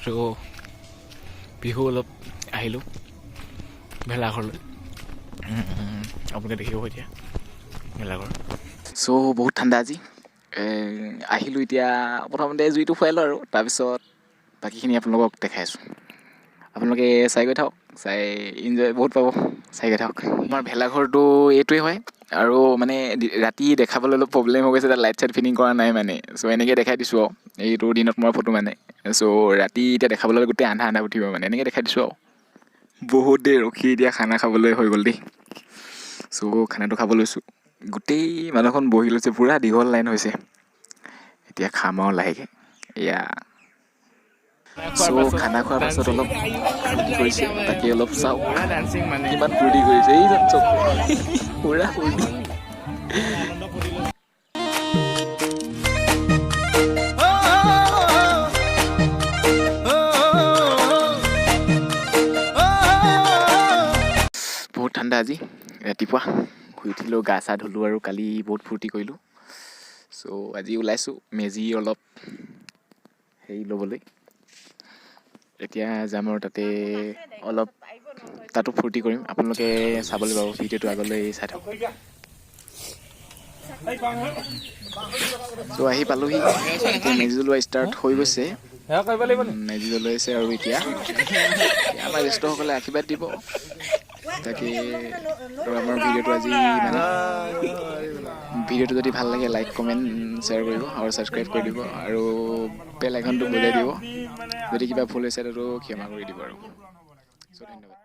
চ' বিহু অলপ আহিলোঁ ভেলাঘৰলৈ। আপোনালোকে দেখিব এতিয়া ভেলাঘৰ। চ' বহুত ঠাণ্ডা আজি। আহিলোঁ এতিয়া প্ৰথমতে জুইটো ফুৱালোঁ আৰু তাৰপিছত বাকীখিনি আপোনালোকক দেখাই আছোঁ। আপোনালোকে চাই গৈ থাকক, চাই ইনজয় বহুত পাব, চাই গৈ থাকক। আমাৰ ভেলাঘৰটো এইটোৱে হয় আৰু মানে ৰাতি দেখাবলৈ অলপ প্ৰব্লেম হৈ গৈছে, তাত লাইট চাইট ফিটিং কৰা নাই মানে। চ' এনেকৈ দেখাই দিছোঁ আৰু এইটো দিনত মৰা ফটো মানে। চ' ৰাতি এতিয়া দেখাবলৈ গোটেই আন্ধা আন্ধা উঠিব মানে, এনেকৈ দেখাই দিছোঁ আৰু। বহুত দেৰি ৰখি এতিয়া খানা খাবলৈ হৈ গ'ল দেই। চ' খানাটো খাব লৈছোঁ। গোটেই মানুহখন বহি লৈছে, পূৰা দীঘল লাইন হৈছে। এতিয়া খাম আৰু লাহেকৈ এয়া। চ' খানা খোৱাৰ পাছত অলপ ফূৰ্তি কৰিছে, তাকে অলপ চাওক কিমান ফূৰ্তি কৰিছে। এইজন চব পূৰা ফূৰ্তি। বহুত ঠাণ্ডা আজি। ৰাতিপুৱা শুই উঠিলোঁ, গা চা ধুলোঁ আৰু কালি বহুত ফূৰ্তি কৰিলোঁ। চ' আজি ওলাইছোঁ মেজি অলপ হেৰি ল'বলৈ। এতিয়া যাম আৰু তাতে অলপ তাতো ফূৰ্তি কৰিম। আপোনালোকে চাবলৈ পাব ভিডিঅ'টো আগলৈ চাই থাকক। চ' আহি পালোহি, এতিয়া মেজি জ্বলোৱা ষ্টাৰ্ট হৈ গৈছে। মেজি জ্বলাইছে আৰু এতিয়া আমাৰ জ্যেষ্ঠসকলে আশীৰ্বাদ দিব। তাকে আৰু আমাৰ ভিডিঅ'টো আজি মানে ভিডিঅ'টো যদি ভাল লাগে লাইক কমেণ্ট শ্বেয়াৰ কৰিব আৰু ছাবস্ক্ৰাইব কৰি দিব আৰু বেল আইকনটো বজাই দিব। যদি কিবা ভুল হৈছে তাতো ক্ষমা কৰি দিব আৰু। চ' ধন্যবাদ।